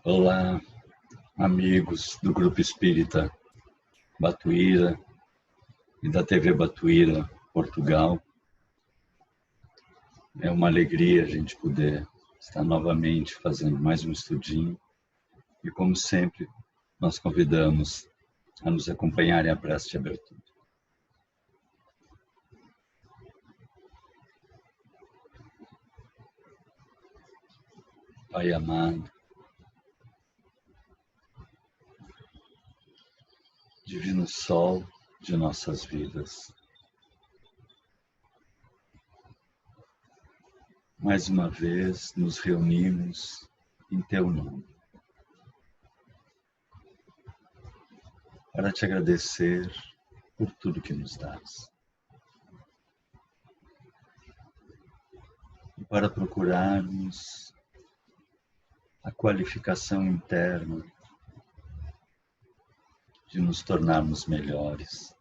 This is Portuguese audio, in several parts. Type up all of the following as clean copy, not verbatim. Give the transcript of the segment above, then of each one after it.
Olá, amigos do Grupo Espírita Batuíra e da TV Batuíra, Portugal. É uma alegria a gente poder estar novamente fazendo mais um estudinho e, como sempre, nós convidamos a nos acompanharem a prece de abertura. Pai amado, Divino Sol de nossas vidas, mais uma vez nos reunimos em Teu nome para Te agradecer por tudo que nos dás e para procurarmos a qualificação interna de nos tornarmos melhores,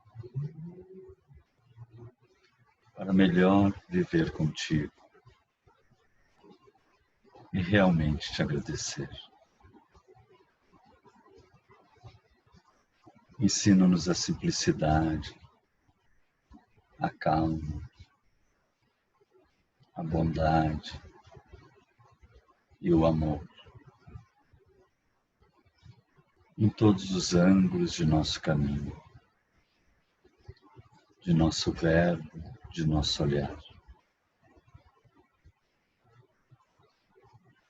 para melhor viver contigo e realmente te agradecer. Ensina-nos a simplicidade, a calma, a bondade e o amor em todos os ângulos de nosso caminho, de nosso verbo, de nosso olhar.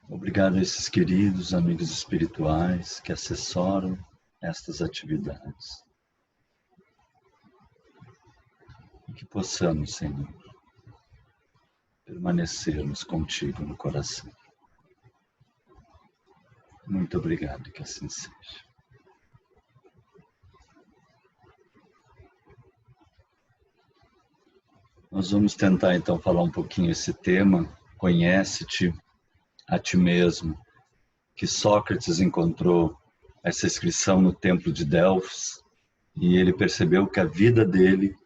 Obrigado a esses queridos amigos espirituais que assessoram estas atividades. E que possamos, Senhor, permanecermos contigo no coração. Muito obrigado, que assim seja. Nós vamos tentar então falar um pouquinho esse tema, conhece-te a ti mesmo, que Sócrates encontrou essa inscrição no templo de Delfos e ele percebeu que a vida dele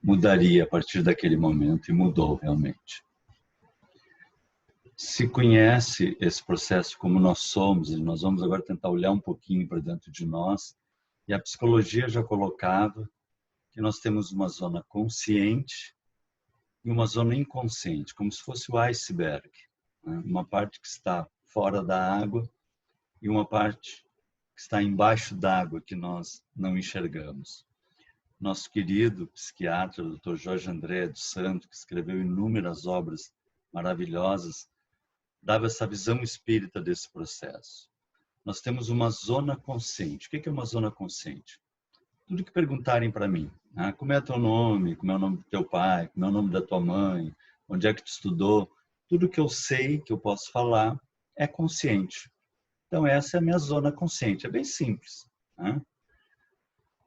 mudaria a partir daquele momento e mudou realmente. Se conhece esse processo como nós somos, e nós vamos agora tentar olhar um pouquinho para dentro de nós, e a psicologia já colocava que nós temos uma zona consciente e uma zona inconsciente, como se fosse o iceberg, né? Uma parte que está fora da água e uma parte que está embaixo d'água que nós não enxergamos. Nosso querido psiquiatra, Dr. Jorge André dos Santos, que escreveu inúmeras obras maravilhosas, dava essa visão espírita desse processo. Nós temos uma zona consciente. O que é uma zona consciente? Tudo que perguntarem para mim, né? Como é teu nome, como é o nome do teu pai, como é o nome da tua mãe, onde é que tu estudou, tudo que eu sei, que eu posso falar, é consciente. Então essa é a minha zona consciente, é bem simples, né?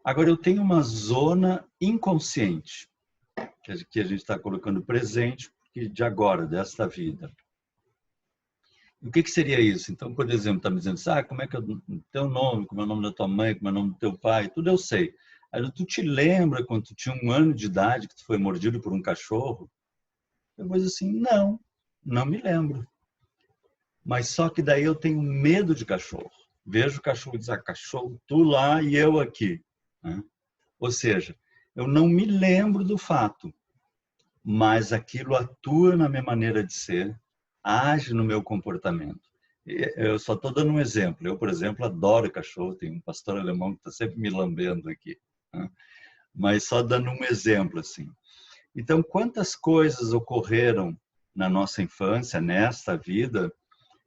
Agora eu tenho uma zona inconsciente, que a gente está colocando presente, porque de agora, desta vida. O que seria isso? Então, por exemplo, está me dizendo, como é que é o teu nome, como é o nome da tua mãe, como é o nome do teu pai, tudo eu sei. Aí tu te lembra quando tu tinha 1 ano de idade que tu foi mordido por um cachorro? Eu vou dizer assim, não me lembro. Mas só que daí eu tenho medo de cachorro. Vejo o cachorro e diz, cachorro, tu lá e eu aqui, né? Ou seja, eu não me lembro do fato, mas aquilo atua na minha maneira de ser, age no meu comportamento. Eu só estou dando um exemplo. Eu, por exemplo, adoro cachorro. Tem um pastor alemão que está sempre me lambendo aqui, né? Mas só dando um exemplo assim. Então, quantas coisas ocorreram na nossa infância, nesta vida,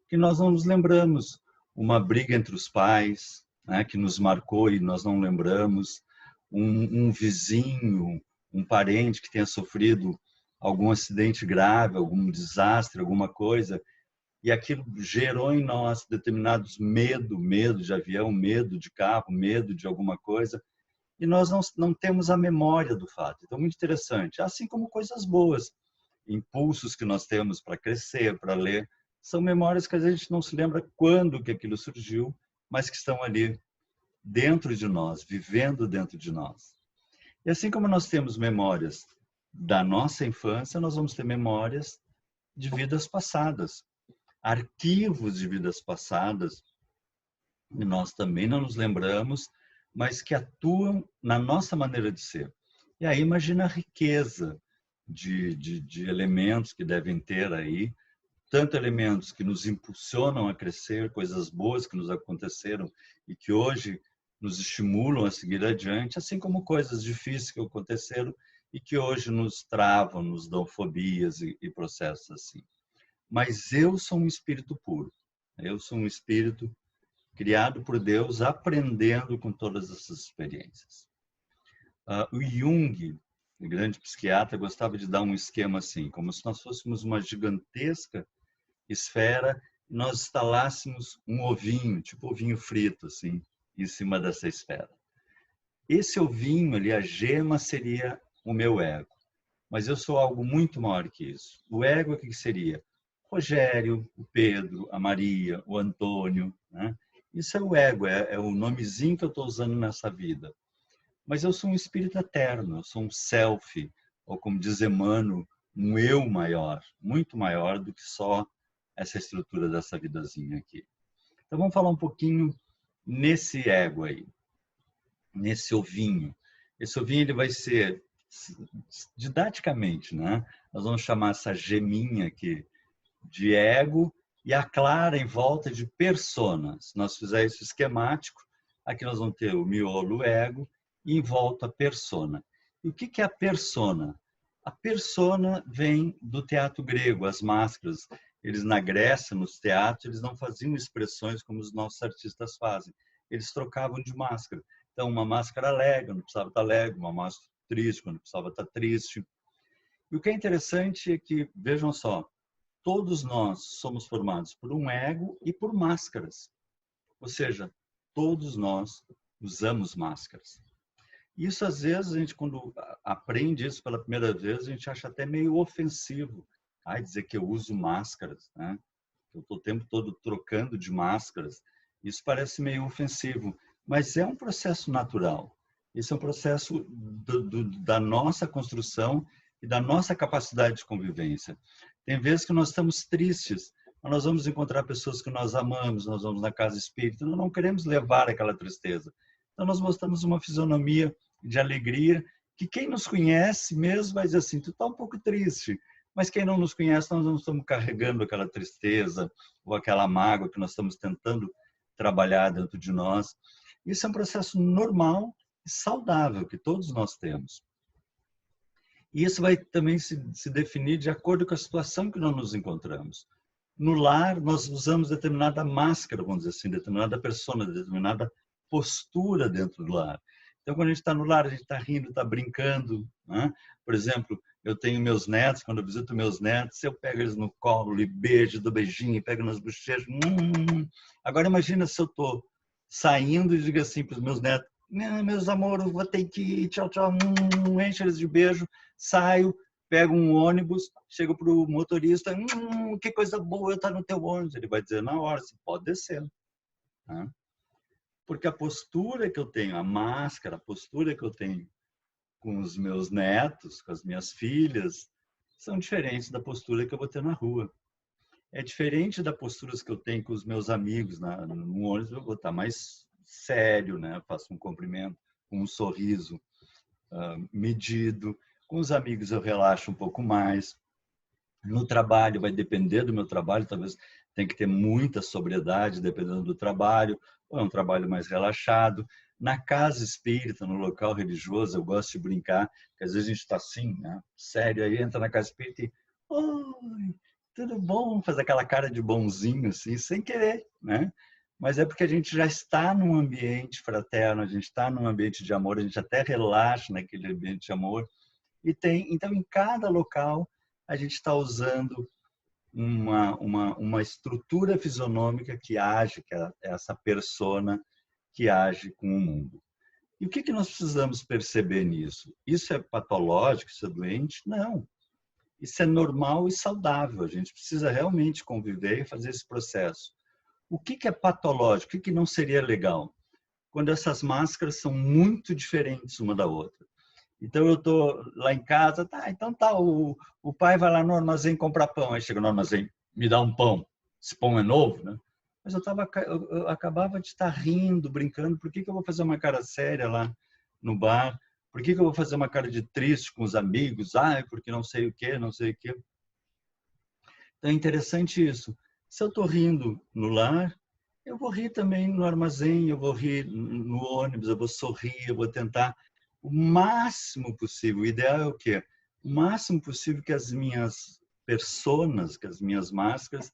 que nós não nos lembramos? Uma briga entre os pais, né, que nos marcou e nós não lembramos. Um vizinho, um parente que tenha sofrido algum acidente grave, algum desastre, alguma coisa, e aquilo gerou em nós determinados medo de avião, medo de carro, medo de alguma coisa, e nós não temos a memória do fato. Então, muito interessante. Assim como coisas boas, impulsos que nós temos para crescer, para ler, são memórias que a gente não se lembra quando que aquilo surgiu, mas que estão ali dentro de nós, vivendo dentro de nós. E assim como nós temos memórias da nossa infância, nós vamos ter memórias de vidas passadas, arquivos de vidas passadas e nós também não nos lembramos, mas que atuam na nossa maneira de ser. E aí imagina a riqueza de elementos que devem ter aí, tanto elementos que nos impulsionam a crescer, coisas boas que nos aconteceram e que hoje nos estimulam a seguir adiante, assim como coisas difíceis que aconteceram e que hoje nos travam, nos dão fobias e processos assim. Mas eu sou um espírito puro. Eu sou um espírito criado por Deus, aprendendo com todas essas experiências. O Jung, o grande psiquiatra, gostava de dar um esquema assim, como se nós fôssemos uma gigantesca esfera e nós instalássemos um ovinho, tipo ovinho frito, assim, em cima dessa esfera. Esse ovinho ali, a gema, seria o meu ego. Mas eu sou algo muito maior que isso. O ego, o que seria? O Rogério, o Pedro, a Maria, o Antônio, né? Isso é o ego, é o nomezinho que eu estou usando nessa vida. Mas eu sou um espírito eterno, eu sou um self, ou como diz Emmanuel, um eu maior, muito maior do que só essa estrutura dessa vidazinha aqui. Então vamos falar um pouquinho nesse ego aí, nesse ovinho. Esse ovinho ele vai ser, didaticamente, né? Nós vamos chamar essa geminha aqui de ego e a clara em volta de persona. Se nós fizermos isso esquemático, aqui nós vamos ter o miolo, o ego, e em volta a persona. E o que é a persona? A persona vem do teatro grego, as máscaras. Eles na Grécia, nos teatros, eles não faziam expressões como os nossos artistas fazem. Eles trocavam de máscara. Então, uma máscara alegre, não precisava estar alegre, uma máscara triste, quando precisava estar triste. E o que é interessante é que, vejam só, todos nós somos formados por um ego e por máscaras. Ou seja, todos nós usamos máscaras. Isso, às vezes, a gente, quando aprende isso pela primeira vez, a gente acha até meio ofensivo. Ai, dizer que eu uso máscaras, né? Eu estou o tempo todo trocando de máscaras. Isso parece meio ofensivo, mas é um processo natural. Isso é um processo da nossa construção e da nossa capacidade de convivência. Tem vezes que nós estamos tristes, mas nós vamos encontrar pessoas que nós amamos, nós vamos na casa espírita, nós não queremos levar aquela tristeza. Então nós mostramos uma fisionomia de alegria que quem nos conhece mesmo vai dizer assim, tu está um pouco triste, mas quem não nos conhece, nós não estamos carregando aquela tristeza ou aquela mágoa que nós estamos tentando trabalhar dentro de nós. Isso é um processo normal e saudável que todos nós temos. E isso vai também se definir de acordo com a situação que nós nos encontramos. No lar, nós usamos determinada máscara, vamos dizer assim, determinada persona, determinada postura dentro do lar. Então, quando a gente está no lar, a gente está rindo, está brincando, né? Por exemplo, eu tenho meus netos, quando eu visito meus netos, eu pego eles no colo e beijo, dou beijinho, pego nas bochechas. Agora, imagina se eu estou saindo e digo assim para os meus netos, meus amores, vou ter que ir, tchau, tchau, enche eles de beijo, saio, pego um ônibus, chego para o motorista, que coisa boa eu estar no teu ônibus. Ele vai dizer na hora, você pode descer. Né? Porque a postura que eu tenho, a máscara, a postura que eu tenho com os meus netos, com as minhas filhas, são diferentes da postura que eu vou ter na rua. É diferente das posturas que eu tenho com os meus amigos no ônibus, eu vou estar mais sério, né? Faço um cumprimento, com um sorriso medido. Com os amigos eu relaxo um pouco mais. No trabalho, vai depender do meu trabalho, talvez tenha que ter muita sobriedade, dependendo do trabalho, ou é um trabalho mais relaxado. Na casa espírita, no local religioso, eu gosto de brincar, porque às vezes a gente está assim, né? Sério, aí entra na casa espírita e oi, tudo bom? Faz aquela cara de bonzinho, assim, sem querer, né? Mas é porque a gente já está num ambiente fraterno, a gente está num ambiente de amor, a gente até relaxa naquele ambiente de amor. Então, em cada local, a gente está usando uma estrutura fisionômica que age, que é essa persona que age com o mundo. E o que nós precisamos perceber nisso? Isso é patológico, isso é doente? Não. Isso é normal e saudável. A gente precisa realmente conviver e fazer esse processo. O que é patológico? O que não seria legal? Quando essas máscaras são muito diferentes uma da outra. Então, eu estou lá em casa, então o pai vai lá no armazém comprar pão, aí chega no armazém, me dá um pão, esse pão é novo, né? mas eu acabava de estar rindo, brincando. Por que eu vou fazer uma cara séria lá no bar? Por que eu vou fazer uma cara de triste com os amigos? Ah, porque não sei o quê, não sei o quê. Então é interessante isso. Se eu estou rindo no lar, eu vou rir também no armazém, eu vou rir no ônibus, eu vou sorrir, eu vou tentar o máximo possível. O ideal é o quê? O máximo possível que as minhas personas, que as minhas máscaras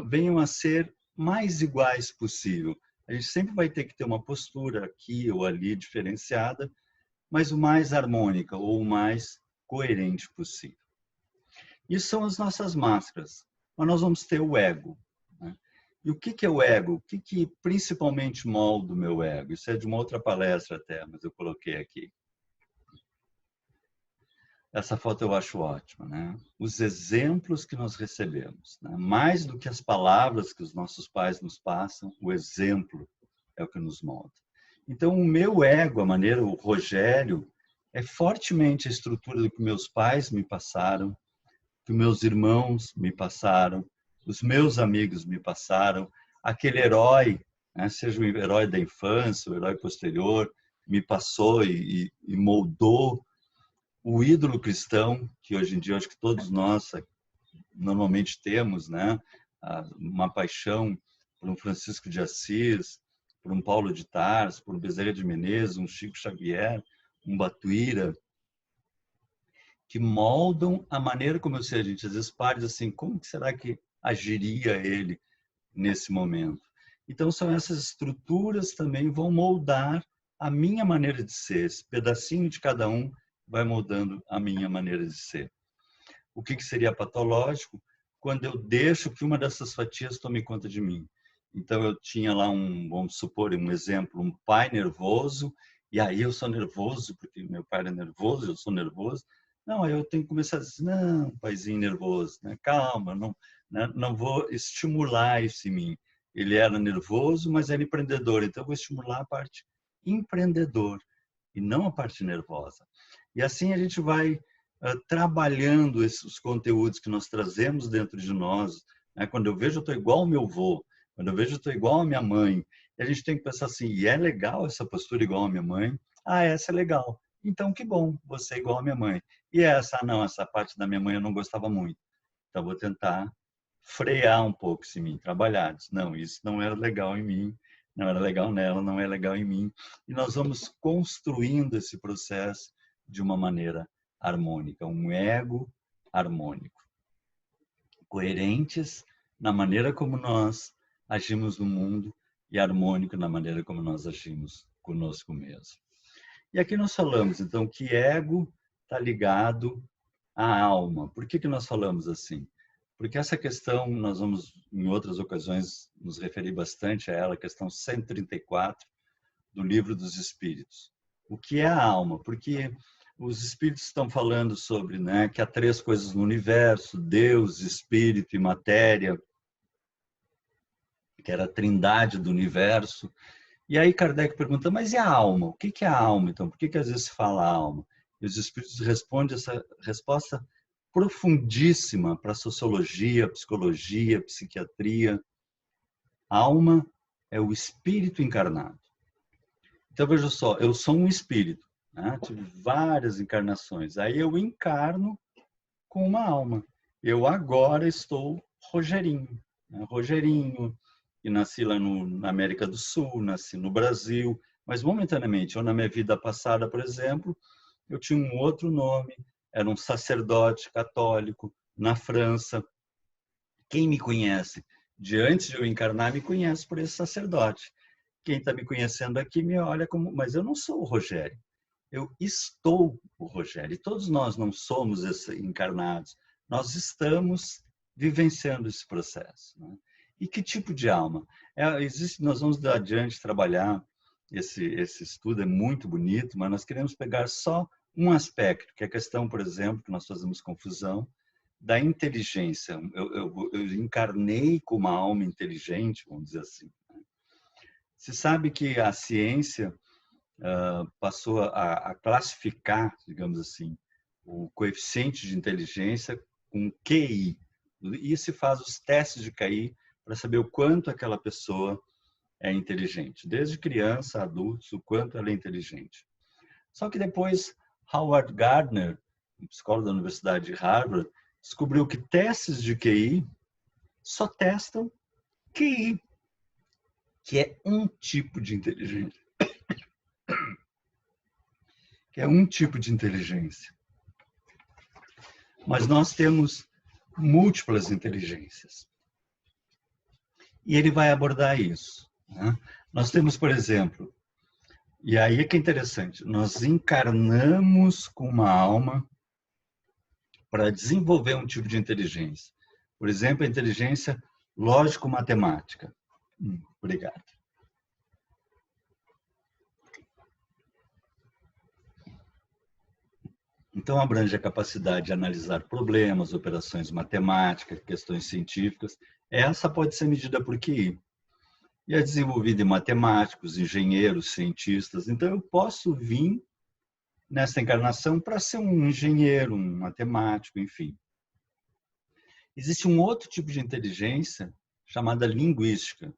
venham a ser mais iguais possível. A gente sempre vai ter que ter uma postura aqui ou ali diferenciada, mas o mais harmônica ou o mais coerente possível. Isso são as nossas máscaras. Mas nós vamos ter o ego, né? E o que é o ego? O que principalmente molda o meu ego? Isso é de uma outra palestra até, mas eu coloquei aqui. Essa foto eu acho ótima, né? Os exemplos que nós recebemos, né? Mais do que as palavras que os nossos pais nos passam, o exemplo é o que nos molda. Então, o meu ego, a maneira, o Rogério, é fortemente a estrutura do que meus pais me passaram, que meus irmãos me passaram, os meus amigos me passaram, aquele herói, né? Seja o herói da infância, o herói posterior, me passou e moldou. O ídolo cristão, que hoje em dia acho que todos nós normalmente temos, né? Uma paixão por um Francisco de Assis, por um Paulo de Tarso, por um Bezerra de Menezes, um Chico Xavier, um Batuíra, que moldam a maneira como eu sei, a gente às vezes para assim, como que será que agiria ele nesse momento? Então são essas estruturas também vão moldar a minha maneira de ser, esse pedacinho de cada um vai moldando a minha maneira de ser. O que seria patológico? Quando eu deixo que uma dessas fatias tome conta de mim. Então eu tinha lá vamos supor, um exemplo, um pai nervoso, e aí eu sou nervoso porque meu pai era nervoso, eu sou nervoso. Não, aí eu tenho que começar a dizer, não, paizinho nervoso, né? Calma, não, né? Não vou estimular isso em mim. Ele era nervoso, mas era empreendedor, então eu vou estimular a parte empreendedor e não a parte nervosa. E assim a gente vai trabalhando esses conteúdos que nós trazemos dentro de nós. Né? Quando eu vejo, eu estou igual ao meu avô. Quando eu vejo, eu estou igual à minha mãe. E a gente tem que pensar assim, e é legal essa postura igual à minha mãe? Ah, essa é legal. Então, que bom, você é igual à minha mãe. E essa, não, essa parte da minha mãe eu não gostava muito. Então, vou tentar frear um pouco isso em mim, trabalhar. Não, isso não era legal em mim, não era legal nela, não é legal em mim. E nós vamos construindo esse processo de uma maneira harmônica, um ego harmônico. Coerentes na maneira como nós agimos no mundo e harmônico na maneira como nós agimos conosco mesmo. E aqui nós falamos, então, que ego está ligado à alma. Por que nós falamos assim? Porque essa questão, nós vamos, em outras ocasiões, nos referir bastante a ela, a questão 134 do Livro dos Espíritos. O que é a alma? Porque os espíritos estão falando sobre, né, que há três coisas no universo, Deus, espírito e matéria, que era a trindade do universo. E aí Kardec pergunta, mas e a alma? O que é a alma, então? Por que às vezes se fala alma? E os espíritos respondem essa resposta profundíssima para a sociologia, psicologia, psiquiatria. A alma é o espírito encarnado. Então, veja só, eu sou um espírito, né? Tive várias encarnações. Aí eu encarno com uma alma. Eu agora estou Rogerinho. Né? Rogerinho, e nasci lá na América do Sul, nasci no Brasil, mas momentaneamente, ou na minha vida passada, por exemplo, eu tinha um outro nome, era um sacerdote católico na França. Quem me conhece de antes de eu encarnar, me conhece por esse sacerdote. Quem está me conhecendo aqui me olha como... Mas eu não sou o Rogério. Eu estou o Rogério. E todos nós não somos encarnados. Nós estamos vivenciando esse processo. Né? E que tipo de alma? Nós vamos adiante trabalhar, esse estudo é muito bonito, mas nós queremos pegar só um aspecto, que é a questão, por exemplo, que nós fazemos confusão, da inteligência. Eu encarnei com uma alma inteligente, vamos dizer assim. Se sabe que a ciência passou a classificar, digamos assim, o coeficiente de inteligência com QI. E se faz os testes de QI para saber o quanto aquela pessoa é inteligente. Desde criança, adultos, o quanto ela é inteligente. Só que depois, Howard Gardner, um psicólogo da Universidade de Harvard, descobriu que testes de QI só testam QI, que é um tipo de inteligência. Que é um tipo de inteligência. Mas nós temos múltiplas inteligências. E ele vai abordar isso. Né? Nós temos, por exemplo, e aí é que é interessante, nós encarnamos com uma alma para desenvolver um tipo de inteligência. Por exemplo, a inteligência lógico-matemática. Obrigado. Então, abrange a capacidade de analisar problemas, operações matemáticas, questões científicas. Essa pode ser medida por QI. E é desenvolvida em matemáticos, engenheiros, cientistas. Então, eu posso vir nessa encarnação para ser um engenheiro, um matemático, enfim. Existe um outro tipo de inteligência chamada linguística,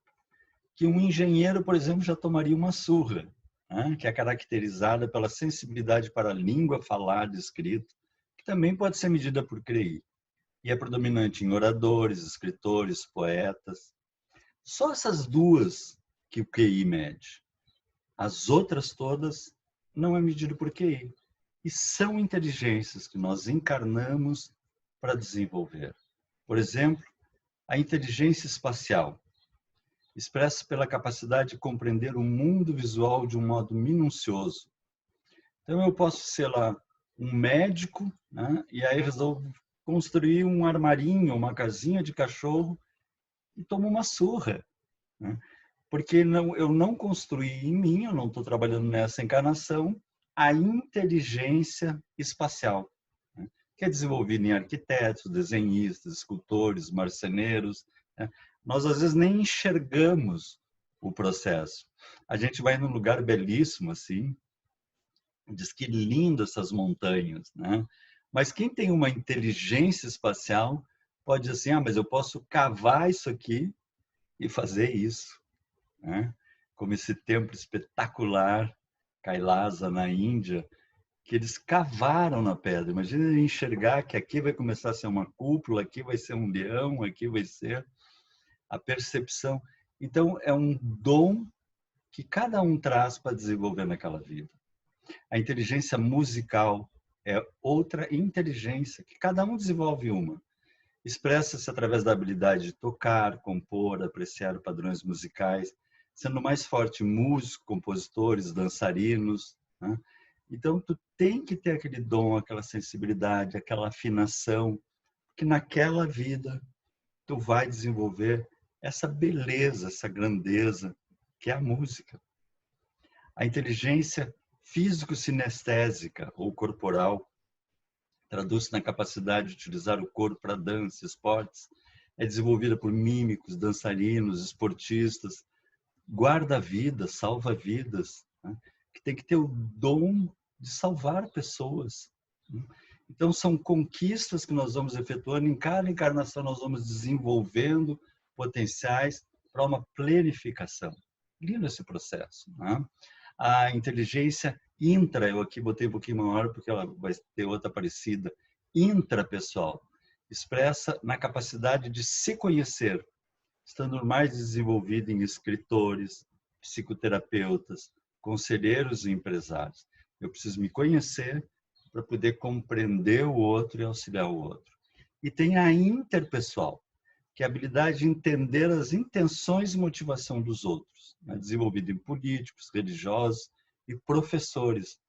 que um engenheiro, por exemplo, já tomaria uma surra, né? Que é caracterizada pela sensibilidade para a língua falada e escrita, que também pode ser medida por QI. E é predominante em oradores, escritores, poetas. Só essas duas que o QI mede. As outras todas não é medido por QI. E são inteligências que nós encarnamos para desenvolver. Por exemplo, a inteligência espacial, expressa pela capacidade de compreender o mundo visual de um modo minucioso. Então, eu posso ser lá um médico, né? E aí resolvo construir um armarinho, uma casinha de cachorro e tomo uma surra, né? Porque eu não construí em mim, eu não estou trabalhando nessa encarnação, a inteligência espacial, né? Que é desenvolvida em arquitetos, desenhistas, escultores, marceneiros, né? Nós, às vezes, nem enxergamos o processo. A gente vai num lugar belíssimo, assim, diz que lindo essas montanhas, né? Mas quem tem uma inteligência espacial pode dizer assim, mas eu posso cavar isso aqui e fazer isso, né? Como esse templo espetacular, Kailasa, na Índia, que eles cavaram na pedra. Imagina enxergar que aqui vai começar a ser uma cúpula, aqui vai ser um leão, aqui vai ser a percepção. Então, é um dom que cada um traz para desenvolver naquela vida. A inteligência musical é outra inteligência, que cada um desenvolve uma. Expressa-se através da habilidade de tocar, compor, apreciar padrões musicais, sendo mais forte músicos, compositores, dançarinos, né? Então, tu tem que ter aquele dom, aquela sensibilidade, aquela afinação, que naquela vida tu vai desenvolver essa beleza, essa grandeza, que é a música. A inteligência físico-sinestésica ou corporal traduz-se na capacidade de utilizar o corpo para dança, esportes, é desenvolvida por mímicos, dançarinos, esportistas, guarda-vidas, salva-vidas, né? Que tem que ter o dom de salvar pessoas, né? Então, são conquistas que nós vamos efetuando, em cada encarnação nós vamos desenvolvendo potenciais para uma planificação. Lindo esse processo, né? A inteligência intra, eu aqui botei um pouquinho maior porque ela vai ter outra parecida, intrapessoal, expressa na capacidade de se conhecer, estando mais desenvolvida em escritores, psicoterapeutas, conselheiros e empresários. Eu preciso me conhecer para poder compreender o outro e auxiliar o outro. E tem a interpessoal, que é a habilidade de entender as intenções e motivação dos outros, né? Desenvolvida em políticos, religiosos e professores.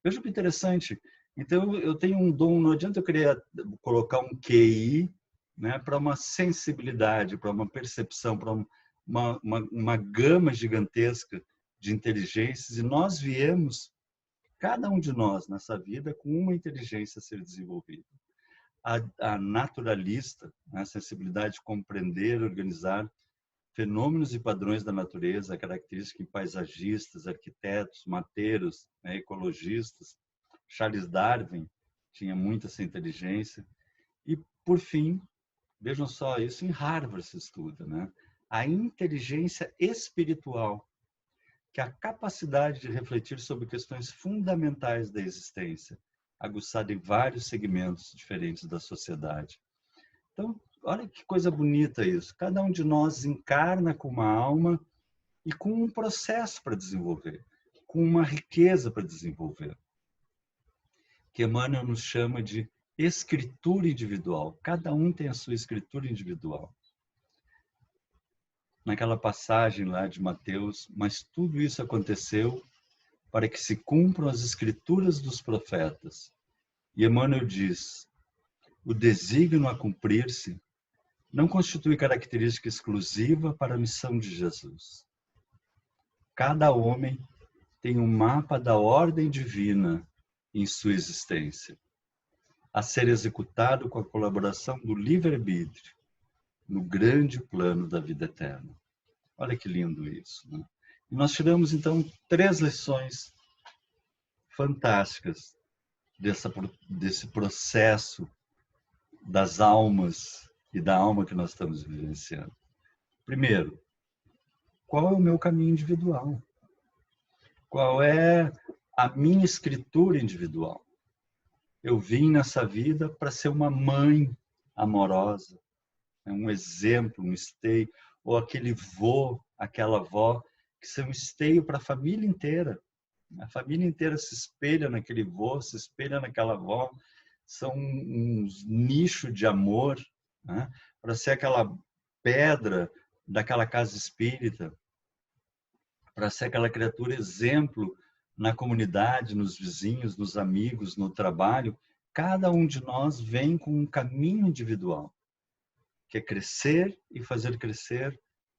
Veja que interessante. Então, eu tenho um dom, não adianta eu querer colocar um QI, né, para uma sensibilidade, para uma percepção, para uma gama gigantesca de inteligências, e nós viemos, cada um de nós nessa vida, com uma inteligência a ser desenvolvida. A naturalista, né, a sensibilidade de compreender, organizar fenômenos e padrões da natureza, a característica em paisagistas, arquitetos, mateiros, né, ecologistas. Charles Darwin tinha muita essa inteligência. E, por fim, vejam só, isso em Harvard se estuda, né? a inteligência espiritual, que é a capacidade de refletir sobre questões fundamentais da existência, aguçada em vários segmentos diferentes da sociedade. Então, olha que coisa bonita isso. Cada um de nós encarna com uma alma e com um processo para desenvolver, com uma riqueza para desenvolver, que Emmanuel nos chama de escritura individual. Cada um tem a sua escritura individual. Naquela passagem lá de Mateus, mas tudo isso aconteceu para que se cumpram as escrituras dos profetas. E Emmanuel diz, o desígnio a cumprir-se não constitui característica exclusiva para a missão de Jesus. Cada homem tem um mapa da ordem divina em sua existência, a ser executado com a colaboração do livre-arbítrio no grande plano da vida eterna. Olha que lindo isso, né? E nós tiramos, então, 3 lições fantásticas desse processo das almas e da alma que nós estamos vivenciando. Primeiro, qual é o meu caminho individual? Qual é a minha escritura individual? Eu vim nessa vida para ser uma mãe amorosa, um exemplo, um esteio, ou aquele vô, aquela avó, que são esteio para a família inteira. A família inteira se espelha naquele vô, se espelha naquela avó, são uns nichos de amor, né? Para ser aquela pedra daquela casa espírita, para ser aquela criatura exemplo na comunidade, nos vizinhos, nos amigos, no trabalho. Cada um de nós vem com um caminho individual, que é crescer e fazer crescer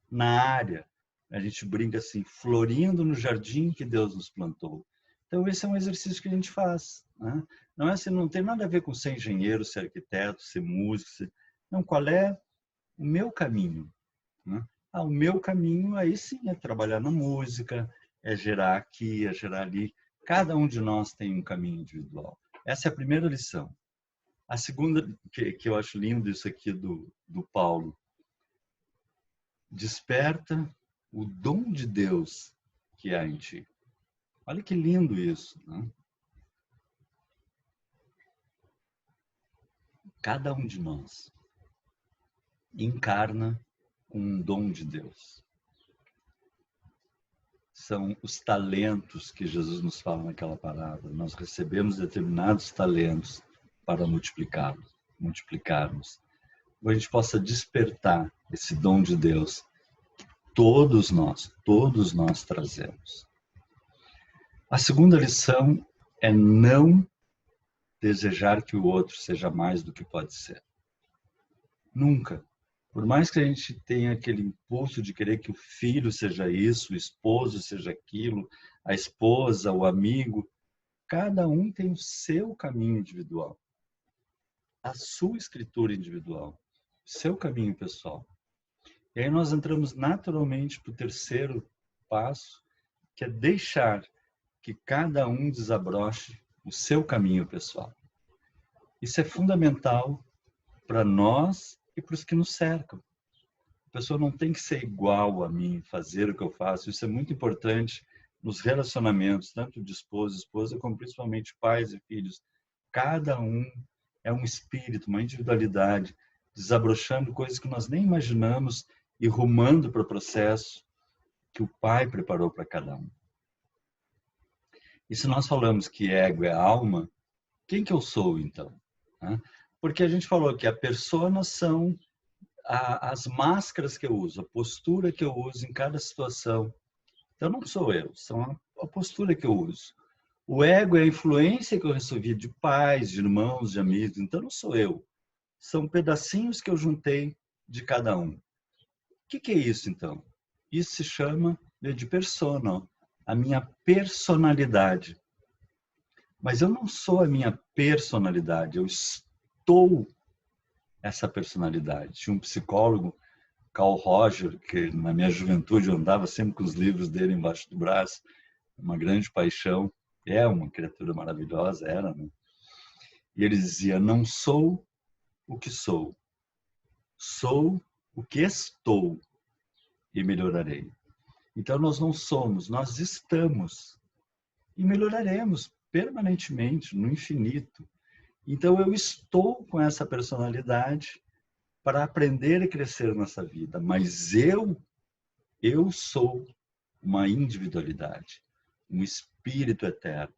na área. A gente brinca assim, florindo no jardim que Deus nos plantou. Então, esse é um exercício que a gente faz, né? Não é assim, não tem nada a ver com ser engenheiro, ser arquiteto, ser músico. Não, qual é o meu caminho, né? O meu caminho aí sim é trabalhar na música, é gerar aqui, é gerar ali. Cada um de nós tem um caminho individual. Essa é a primeira lição. A segunda, que eu acho lindo isso aqui do Paulo, desperta o dom de Deus que há em ti. Olha que lindo isso, né? Cada um de nós encarna um dom de Deus. São os talentos que Jesus nos fala naquela parábola. Nós recebemos determinados talentos para multiplicarmos. A gente possa despertar esse dom de Deus que todos nós trazemos. A segunda lição é não desejar que o outro seja mais do que pode ser. Nunca. Por mais que a gente tenha aquele impulso de querer que o filho seja isso, o esposo seja aquilo, a esposa, o amigo, cada um tem o seu caminho individual, a sua escritura individual, o seu caminho pessoal. E aí nós entramos naturalmente para o terceiro passo, que é deixar que cada um desabroche o seu caminho pessoal. Isso é fundamental para nós e para os que nos cercam. A pessoa não tem que ser igual a mim, fazer o que eu faço. Isso é muito importante nos relacionamentos, tanto de esposo e esposa, como principalmente pais e filhos. Cada um é um espírito, uma individualidade, desabrochando coisas que nós nem imaginamos e rumando para o processo que o Pai preparou para cada um. E se nós falamos que ego é alma, quem que eu sou então? Porque a gente falou que a persona são as máscaras que eu uso, a postura que eu uso em cada situação. Então não sou eu, são a postura que eu uso. O ego é a influência que eu recebi de pais, de irmãos, de amigos. Então não sou eu. São pedacinhos que eu juntei de cada um. O que é isso então? Isso se chama de persona, a minha personalidade. Mas eu não sou a minha personalidade, eu estou essa personalidade. Tinha um psicólogo, Carl Roger, que na minha juventude eu andava sempre com os livros dele embaixo do braço, uma grande paixão, é uma criatura maravilhosa, era, né? E ele dizia, não sou o que sou o que estou. e melhorarei. Então nós não somos, nós estamos e melhoraremos permanentemente no infinito. Então eu estou com essa personalidade para aprender e crescer nessa vida, mas eu sou uma individualidade, um espírito eterno,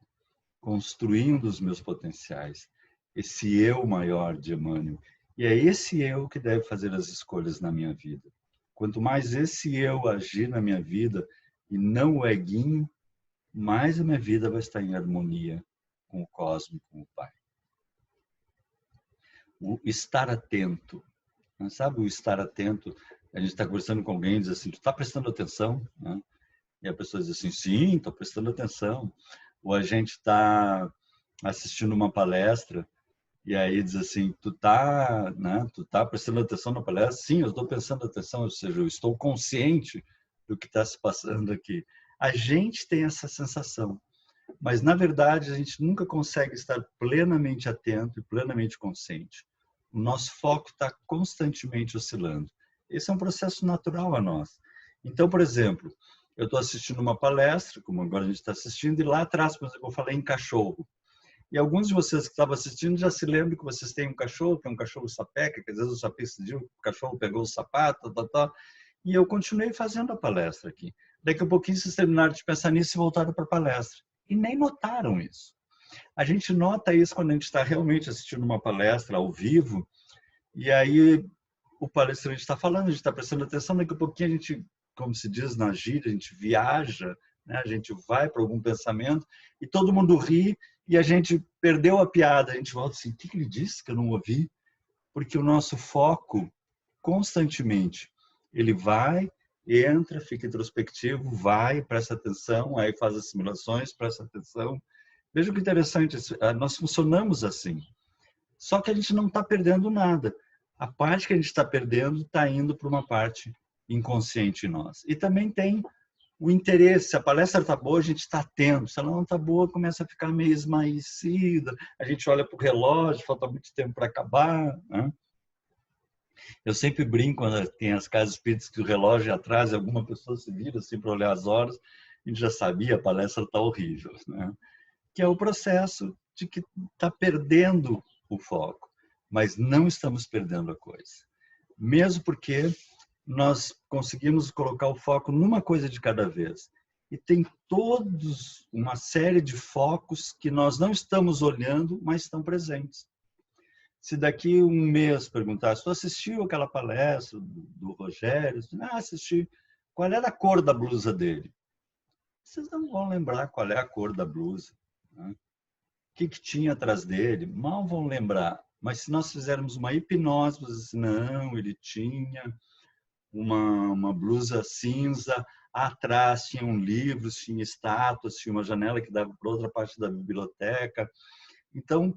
construindo os meus potenciais, esse eu maior de Emmanuel. E é esse eu que deve fazer as escolhas na minha vida. Quanto mais esse eu agir na minha vida e não o eguinho, mais a minha vida vai estar em harmonia com o cosmos, com o Pai. O estar atento, sabe o estar atento? A gente está conversando com alguém e diz assim, tu está prestando atenção? E a pessoa diz assim, sim, estou prestando atenção. Ou a gente está assistindo uma palestra e aí diz assim, tu tá prestando atenção na palestra? Sim, eu estou prestando atenção, ou seja, eu estou consciente do que está se passando aqui. A gente tem essa sensação, mas na verdade a gente nunca consegue estar plenamente atento e plenamente consciente. O nosso foco está constantemente oscilando. Esse é um processo natural a nós. Então, por exemplo, eu estou assistindo uma palestra, como agora a gente está assistindo, e lá atrás, por exemplo, eu falei em cachorro. E alguns de vocês que estavam assistindo já se lembram que vocês têm um cachorro, que é um cachorro sapeca, que às vezes o sapeca decidiu, o cachorro pegou o sapato, e eu continuei fazendo a palestra aqui. Daqui a pouquinho vocês terminaram de pensar nisso e voltaram para a palestra. E nem notaram isso. A gente nota isso quando a gente está realmente assistindo uma palestra ao vivo, e aí o palestrante está falando, a gente está prestando atenção, daqui a pouquinho a gente, como se diz na gíria, a gente viaja, né? A gente vai para algum pensamento e todo mundo ri e a gente perdeu a piada. A gente volta assim, o que ele disse que eu não ouvi? Porque o nosso foco, constantemente, ele vai, entra, fica introspectivo, vai, presta atenção, aí faz as simulações, presta atenção. Veja que interessante, nós funcionamos assim. Só que a gente não está perdendo nada. A parte que a gente está perdendo está indo para uma parte inconsciente em nós. E também tem o interesse. Se a palestra está boa, a gente está atento. Se ela não está boa, começa a ficar meio esmaecida. A gente olha para o relógio, falta muito tempo para acabar. Né? Eu sempre brinco quando tem as casas espíritas que o relógio atrás e alguma pessoa se vira assim para olhar as horas, a gente já sabia, a palestra está horrível. Né? Que é o processo de que está perdendo o foco, mas não estamos perdendo a coisa. Mesmo porque nós conseguimos colocar o foco numa coisa de cada vez. E tem todos uma série de focos que nós não estamos olhando, mas estão presentes. Se daqui um mês perguntar, se tu assistiu aquela palestra do Rogério, assisti, qual era a cor da blusa dele? Vocês não vão lembrar qual é a cor da blusa. Né? O que tinha atrás dele? Mal vão lembrar. Mas se nós fizermos uma hipnose, assim, não, ele tinha uma blusa cinza, atrás tinham livros, tinha estátuas, tinha uma janela que dava para outra parte da biblioteca. Então,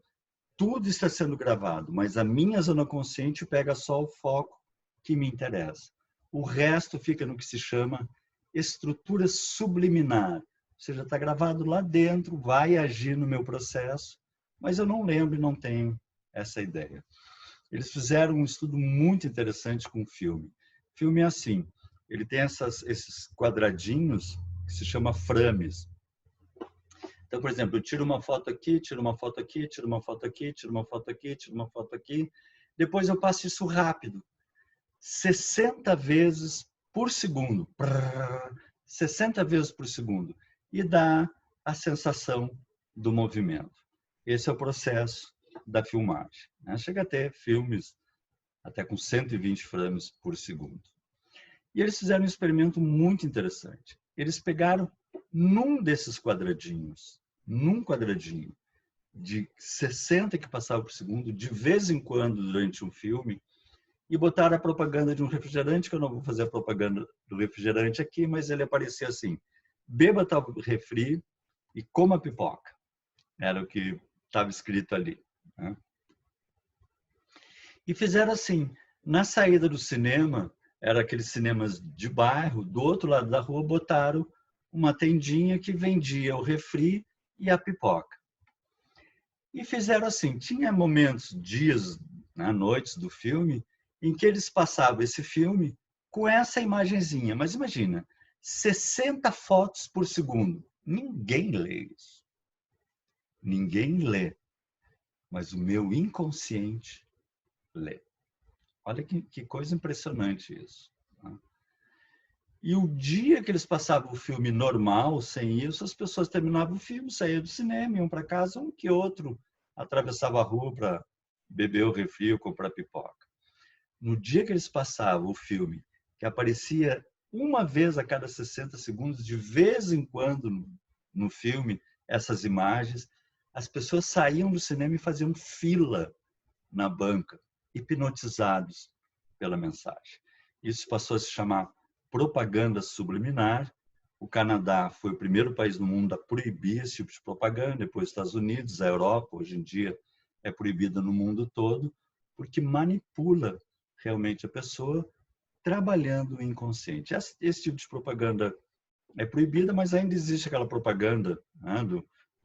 tudo está sendo gravado, mas a minha zona consciente pega só o foco que me interessa. O resto fica no que se chama estrutura subliminar. Ou seja, está gravado lá dentro, vai agir no meu processo, mas eu não lembro e não tenho essa ideia. Eles fizeram um estudo muito interessante com o filme. O filme é assim, ele tem esses quadradinhos que se chama frames. Então, por exemplo, eu tiro uma foto aqui, tiro uma foto aqui, tiro uma foto aqui, tiro uma foto aqui, tiro uma foto aqui. Depois eu passo isso rápido. 60 vezes por segundo. 60 vezes por segundo. E dá a sensação do movimento. Esse é o processo da filmagem. Chega a ter filmes até com 120 frames por segundo. E eles fizeram um experimento muito interessante. Eles pegaram num desses quadradinhos, num quadradinho de 60 que passava por segundo, de vez em quando durante um filme, e botaram a propaganda de um refrigerante, que eu não vou fazer a propaganda do refrigerante aqui, mas ele aparecia assim, beba tal refri e coma pipoca. Era o que estava escrito ali. Né? E fizeram assim, na saída do cinema, era aqueles cinemas de bairro, do outro lado da rua botaram uma tendinha que vendia o refri e a pipoca. E fizeram assim, tinha momentos, dias, noites do filme, em que eles passavam esse filme com essa imagenzinha. Mas imagina, 60 fotos por segundo. Ninguém lê isso. Ninguém lê. Mas o meu inconsciente lê. Olha que coisa impressionante isso. E o dia que eles passavam o filme normal, sem isso, as pessoas terminavam o filme, saíam do cinema, iam para casa, um que outro atravessava a rua para beber o refri ou comprar pipoca. No dia que eles passavam o filme, que aparecia uma vez a cada 60 segundos, de vez em quando no filme, essas imagens, as pessoas saíam do cinema e faziam fila na banca, hipnotizados pela mensagem. Isso passou a se chamar propaganda subliminar. O Canadá foi o primeiro país no mundo a proibir esse tipo de propaganda, depois os Estados Unidos, a Europa, hoje em dia é proibida no mundo todo, porque manipula realmente a pessoa trabalhando o inconsciente. Esse tipo de propaganda é proibida, mas ainda existe aquela propaganda, né,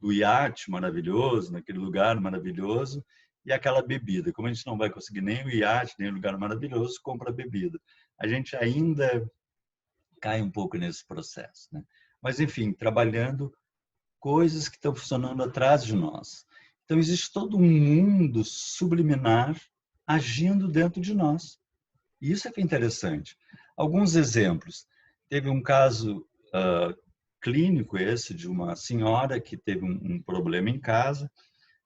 do iate maravilhoso, naquele lugar maravilhoso, e aquela bebida. Como a gente não vai conseguir nem o iate, nem o lugar maravilhoso, compra a bebida. A gente ainda cai um pouco nesse processo, né? Mas, enfim, trabalhando coisas que estão funcionando atrás de nós. Então, existe todo um mundo subliminar agindo dentro de nós. E isso é que é interessante. Alguns exemplos. Teve um caso clínico esse, de uma senhora que teve um problema em casa,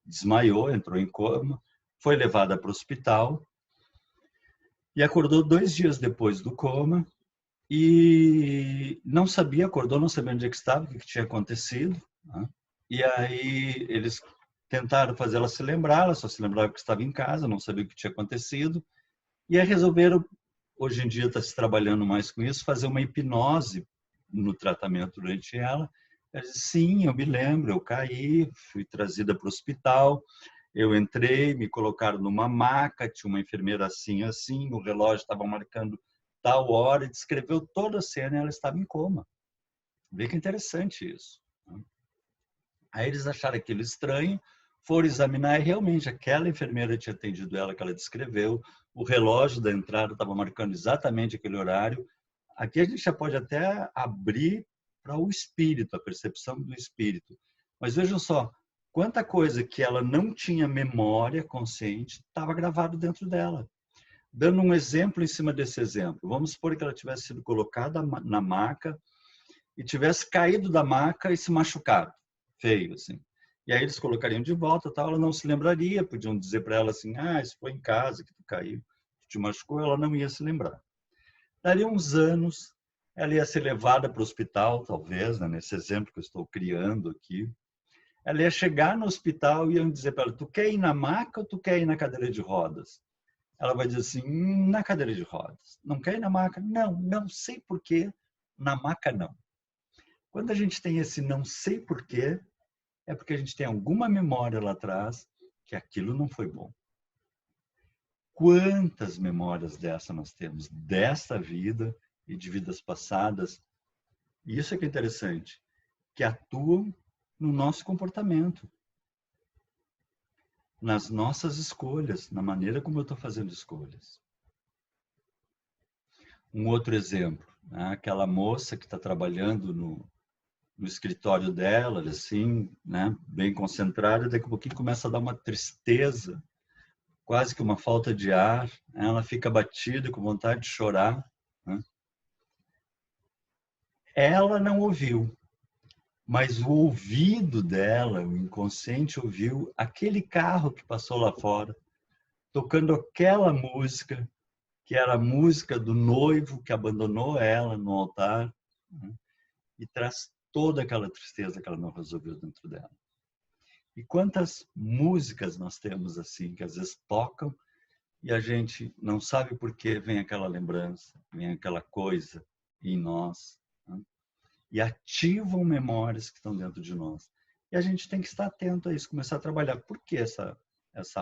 desmaiou, entrou em coma, foi levada para o hospital e acordou 2 dias depois do coma e não sabia, acordou, não sabia onde é que estava, o que tinha acontecido, né? E aí eles tentaram fazer ela se lembrar, ela só se lembrava que estava em casa, não sabia o que tinha acontecido, e aí resolveram, hoje em dia está se trabalhando mais com isso, fazer uma hipnose no tratamento durante ela. Ela disse, sim, eu me lembro, eu caí, fui trazida para o hospital, eu entrei, me colocaram numa maca, tinha uma enfermeira assim, assim, o relógio estava marcando tal hora, e descreveu toda a cena e ela estava em coma. Vê que interessante isso. Aí eles acharam aquilo estranho, foram examinar e realmente aquela enfermeira tinha atendido ela, que ela descreveu, o relógio da entrada estava marcando exatamente aquele horário. Aqui a gente já pode até abrir para o espírito, a percepção do espírito. Mas vejam só, quanta coisa que ela não tinha memória consciente estava gravado dentro dela. Dando um exemplo em cima desse exemplo, vamos supor que ela tivesse sido colocada na maca e tivesse caído da maca e se machucado, feio assim. E aí eles colocariam de volta, tal, ela não se lembraria, podiam dizer para ela assim, isso foi em casa que tu caiu, que te machucou, ela não ia se lembrar. Daria uns anos, ela ia ser levada para o hospital, talvez, né, nesse exemplo que eu estou criando aqui. Ela ia chegar no hospital e iam dizer para ela, tu quer ir na maca ou tu quer ir na cadeira de rodas? Ela vai dizer assim, na cadeira de rodas. Não quer ir na maca? Não, não sei por quê, na maca não. Quando a gente tem esse não sei por quê, é porque a gente tem alguma memória lá atrás que aquilo não foi bom. Quantas memórias dessa nós temos, desta vida e de vidas passadas? E isso é que é interessante, que atuam no nosso comportamento, nas nossas escolhas, na maneira como eu estou fazendo escolhas. Um outro exemplo, né? Aquela moça que está trabalhando no escritório dela, assim, né? Bem concentrada, daqui a pouquinho começa a dar uma tristeza, quase que uma falta de ar, ela fica abatida, com vontade de chorar, né? Ela não ouviu, mas o ouvido dela, o inconsciente ouviu aquele carro que passou lá fora, tocando aquela música, que era a música do noivo que abandonou ela no altar, né? E traz toda aquela tristeza que ela não resolveu dentro dela. E quantas músicas nós temos assim, que às vezes tocam e a gente não sabe por que vem aquela lembrança, vem aquela coisa em nós, né? E ativam memórias que estão dentro de nós. E a gente tem que estar atento a isso, começar a trabalhar. Por que essa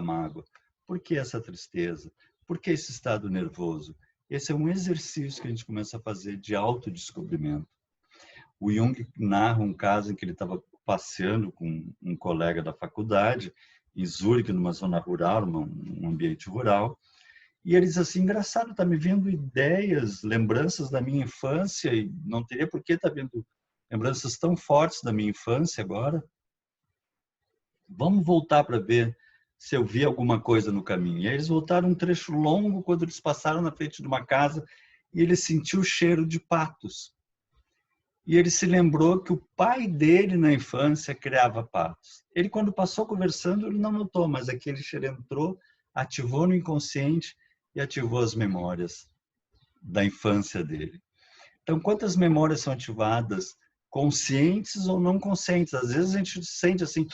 mágoa? Por que essa tristeza? Por que esse estado nervoso? Esse é um exercício que a gente começa a fazer de autodescobrimento. O Jung narra um caso em que ele estava passeando com um colega da faculdade, em Zurique, numa zona rural, num ambiente rural, E ele diz assim, engraçado, tá me vindo ideias, lembranças da minha infância, e não teria por que estar vindo lembranças tão fortes da minha infância agora. Vamos voltar para ver se eu vi alguma coisa no caminho. E aí eles voltaram um trecho longo quando eles passaram na frente de uma casa e ele sentiu o cheiro de patos. E ele se lembrou que o pai dele na infância criava patos. Ele, quando passou conversando, ele não notou, mas aquele cheiro entrou, ativou no inconsciente e ativou as memórias da infância dele. Então, quantas memórias são ativadas, conscientes ou não conscientes? Às vezes a gente sente assim,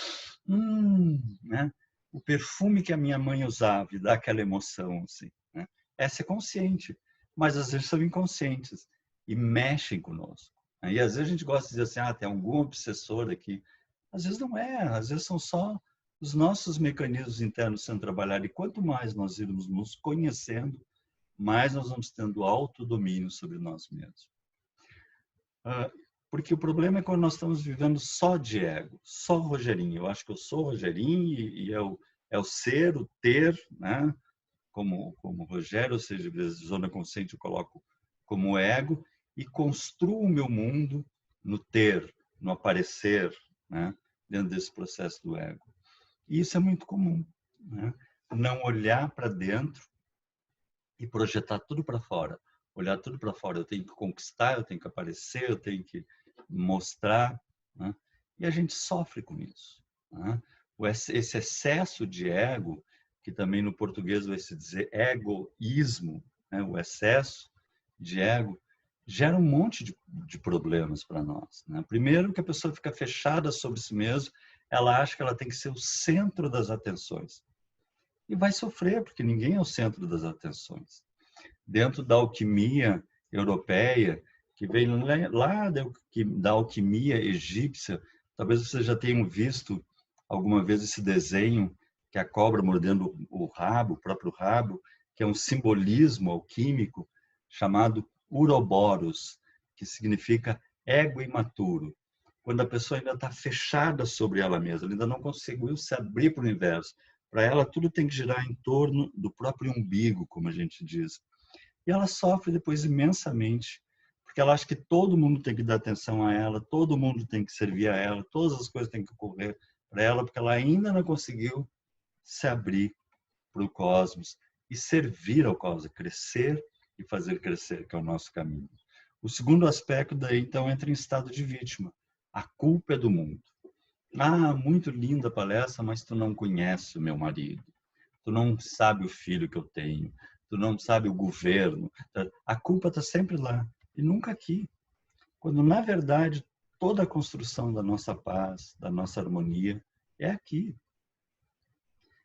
né? O perfume que a minha mãe usava e dá aquela emoção, assim, né? Essa é consciente, mas às vezes são inconscientes e mexem conosco. E às vezes a gente gosta de dizer assim, tem algum obsessor aqui. Às vezes não é, às vezes são só os nossos mecanismos internos sendo trabalhados. E quanto mais nós irmos nos conhecendo, mais nós vamos tendo autodomínio sobre nós mesmos. Porque o problema é quando nós estamos vivendo só de ego, só Rogerinho. Eu acho que eu sou Rogerinho e é o ser, o ter, né? Como Rogério, ou seja, zona consciente eu coloco como ego e construo o meu mundo no ter, no aparecer, né? Dentro desse processo do ego. E isso é muito comum, né? Não olhar para dentro e projetar tudo para fora. Olhar tudo para fora, eu tenho que conquistar, eu tenho que aparecer, eu tenho que mostrar, né? E a gente sofre com isso, né? Esse excesso de ego, que também no português vai se dizer egoísmo, né? O excesso de ego gera um monte de problemas para nós, né? Primeiro que a pessoa fica fechada sobre si mesma, ela acha que ela tem que ser o centro das atenções. E vai sofrer, porque ninguém é o centro das atenções. Dentro da alquimia europeia, que vem lá da alquimia egípcia, talvez vocês já tenham visto alguma vez esse desenho, que é a cobra mordendo o rabo, o próprio rabo, que é um simbolismo alquímico chamado Uroboros, que significa ego imaturo. Quando a pessoa ainda está fechada sobre ela mesma, ela ainda não conseguiu se abrir para o universo. Para ela, tudo tem que girar em torno do próprio umbigo, como a gente diz. E ela sofre depois imensamente, porque ela acha que todo mundo tem que dar atenção a ela, todo mundo tem que servir a ela, todas as coisas têm que ocorrer para ela, porque ela ainda não conseguiu se abrir para o cosmos e servir ao cosmos, crescer e fazer crescer, que é o nosso caminho. O segundo aspecto daí, então, entra em estado de vítima. A culpa é do mundo. Muito linda a palestra, mas tu não conhece o meu marido. Tu não sabe o filho que eu tenho. Tu não sabe o governo. A culpa está sempre lá e nunca aqui. Quando, na verdade, toda a construção da nossa paz, da nossa harmonia, é aqui.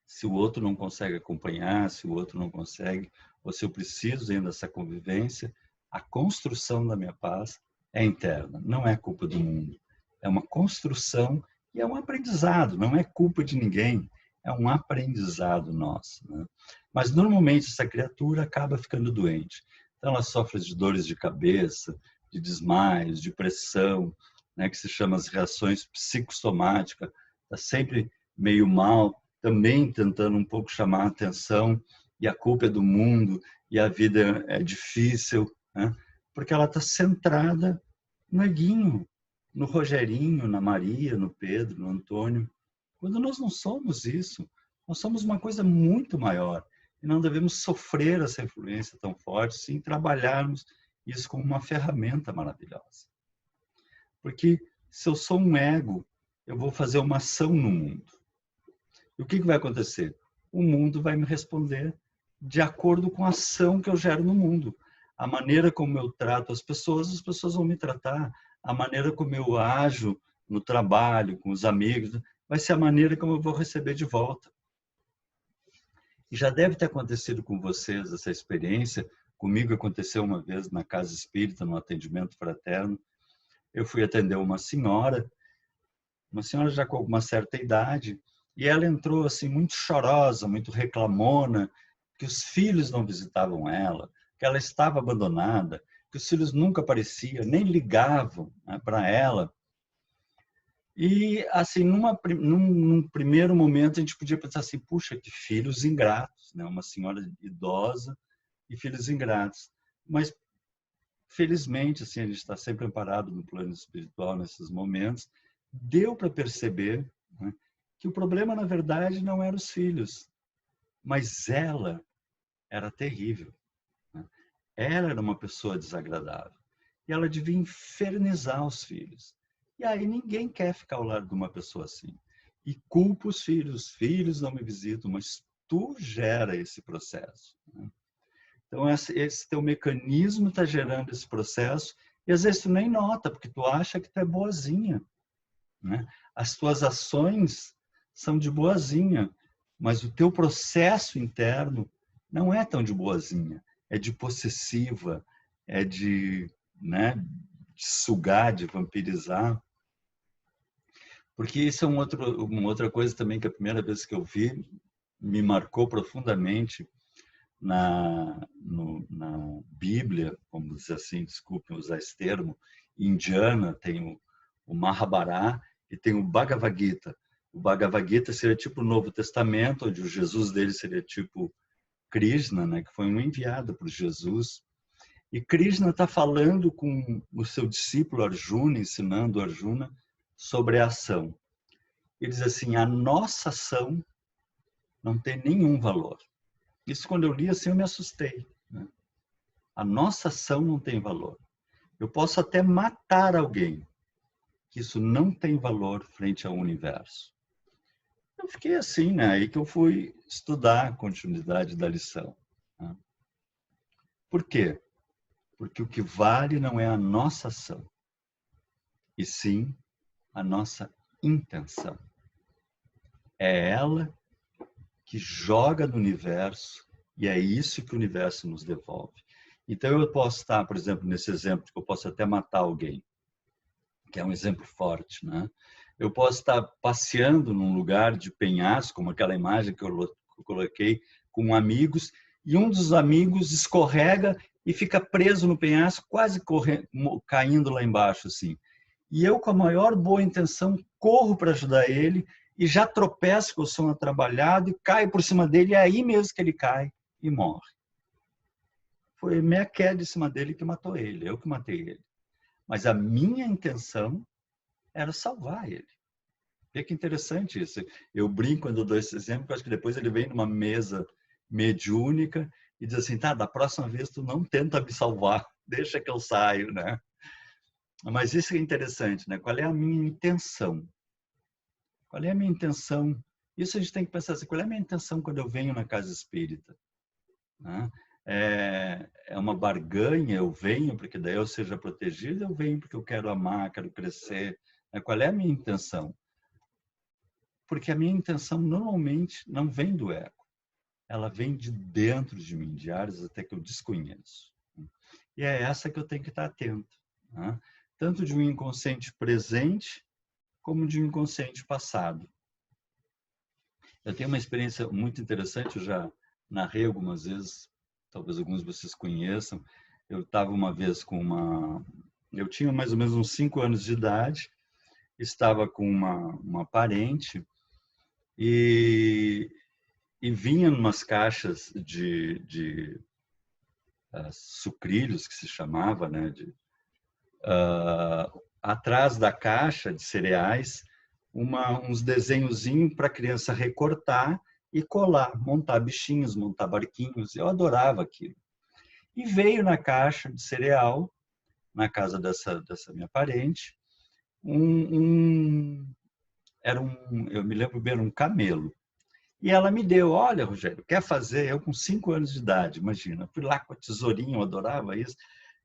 Se o outro não consegue acompanhar, se o outro não consegue, ou se eu preciso ainda dessa convivência, a construção da minha paz é interna, não é culpa do mundo. É uma construção e é um aprendizado, não é culpa de ninguém, é um aprendizado nosso, né? Mas normalmente essa criatura acaba ficando doente. Então ela sofre de dores de cabeça, de desmaios, de pressão, né, que se chama as reações psicossomáticas, está sempre meio mal, também tentando um pouco chamar a atenção, e a culpa é do mundo, e a vida é difícil, né? Porque ela está centrada no Eguinho, no Rogerinho, na Maria, no Pedro, no Antônio, quando nós não somos isso. Nós somos uma coisa muito maior, e não devemos sofrer essa influência tão forte, sim trabalharmos isso como uma ferramenta maravilhosa. Porque se eu sou um ego, eu vou fazer uma ação no mundo. E o que vai acontecer? O mundo vai me responder de acordo com a ação que eu gero no mundo. A maneira como eu trato as pessoas vão me tratar. A maneira como eu ajo no trabalho, com os amigos, vai ser a maneira como eu vou receber de volta. E já deve ter acontecido com vocês essa experiência. Comigo aconteceu uma vez na casa espírita, no atendimento fraterno. Eu fui atender uma senhora já com uma certa idade, e ela entrou assim muito chorosa, muito reclamona, que os filhos não visitavam ela, que ela estava abandonada, que os filhos nunca apareciam, nem ligavam, né, para ela. E, assim, num primeiro momento, a gente podia pensar assim, puxa, que filhos ingratos, né? Uma senhora idosa e filhos ingratos. Mas, felizmente, assim, a gente está sempre amparado no plano espiritual nesses momentos. Deu para perceber, né, que o problema, na verdade, não eram os filhos, mas ela era terrível, né? Ela era uma pessoa desagradável. E ela devia infernizar os filhos. E aí ninguém quer ficar ao lado de uma pessoa assim. E culpa os filhos não me visitam, mas tu gera esse processo, né? Então, esse teu mecanismo está gerando esse processo, e às vezes tu nem nota, porque tu acha que tu é boazinha, né? As tuas ações são de boazinha, mas o teu processo interno não é tão de boazinha, é de possessiva, é de, né, de sugar, de vampirizar. Porque isso é uma outra coisa também que a primeira vez que eu vi me marcou profundamente na Bíblia, vamos dizer assim, desculpem usar esse termo, indiana, tem o Mahabharata e tem o Bhagavad Gita. O Bhagavad Gita seria tipo o Novo Testamento, onde o Jesus dele seria tipo Krishna, né, que foi um enviado por Jesus. E Krishna está falando com o seu discípulo Arjuna, ensinando Arjuna sobre a ação. Ele diz assim, a nossa ação não tem nenhum valor. Isso, quando eu li assim, eu me assustei, né? A nossa ação não tem valor. Eu posso até matar alguém, que isso não tem valor frente ao universo. Eu fiquei assim, né? Aí que eu fui estudar a continuidade da lição, né? Por quê? Porque o que vale não é a nossa ação, e sim a nossa intenção. É ela que joga no universo, e é isso que o universo nos devolve. Então, eu posso estar, por exemplo, nesse exemplo, que eu posso até matar alguém, que é um exemplo forte, né? Eu posso estar passeando num lugar de penhasco, como aquela imagem que eu coloquei, com amigos, e um dos amigos escorrega e fica preso no penhasco, quase caindo lá embaixo, assim. E eu, com a maior boa intenção, corro para ajudar ele e já tropeço, que eu sou um atrapalhado, e caio por cima dele, e é aí mesmo que ele cai e morre. Foi minha queda em cima dele que matou ele, eu que matei ele. Mas a minha intenção era salvar ele. Vê que interessante isso. Eu brinco quando eu dou esse exemplo, porque acho que depois ele vem numa mesa mediúnica e diz assim, tá, da próxima vez tu não tenta me salvar, deixa que eu saio, né? Mas isso é interessante, né? Qual é a minha intenção? Qual é a minha intenção? Isso a gente tem que pensar assim, qual é a minha intenção quando eu venho na casa espírita, né? É uma barganha, eu venho porque daí eu seja protegido, eu venho porque eu quero amar, quero crescer. Qual é a minha intenção? Porque a minha intenção normalmente não vem do ego, ela vem de dentro de mim, de áreas até que eu desconheço. E é essa que eu tenho que estar atento, né? Tanto de um inconsciente presente, como de um inconsciente passado. Eu tenho uma experiência muito interessante, eu já narrei algumas vezes, talvez alguns de vocês conheçam. Eu estava uma vez com eu tinha mais ou menos uns 5 anos de idade, estava com uma parente e vinha umas caixas de sucrilhos, que se chamava, né? Atrás da caixa de cereais, uns desenhozinhos para a criança recortar e colar, montar bichinhos, montar barquinhos. Eu adorava aquilo. E veio na caixa de cereal, na casa dessa minha parente, eu me lembro bem, era um camelo. E ela me deu, olha, Rogério, quer fazer? Eu com 5 anos de idade, imagina. Fui lá com a tesourinha, eu adorava isso,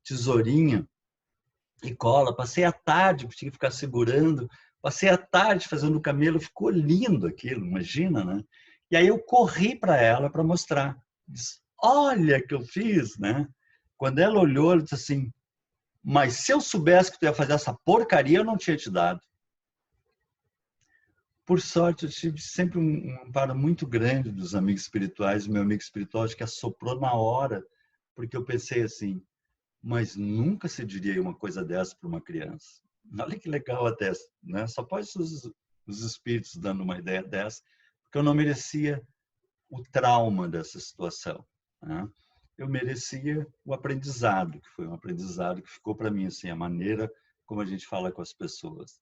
tesourinha e cola. Passei a tarde, tinha que ficar segurando. Passei a tarde fazendo o camelo, ficou lindo aquilo, imagina, né? E aí eu corri para ela para mostrar. Disse, olha que eu fiz, né? Quando ela olhou, ela disse assim, mas se eu soubesse que tu ia fazer essa porcaria, eu não tinha te dado. Por sorte, eu tive sempre um amparo muito grande dos amigos espirituais. O meu amigo espiritual acho que assoprou na hora, porque eu pensei assim, mas nunca se diria uma coisa dessa para uma criança. Olha que legal até, né? Só pode ser os espíritos dando uma ideia dessa, porque eu não merecia o trauma dessa situação, né? Eu merecia o aprendizado, que foi um aprendizado que ficou para mim, assim, a maneira como a gente fala com as pessoas.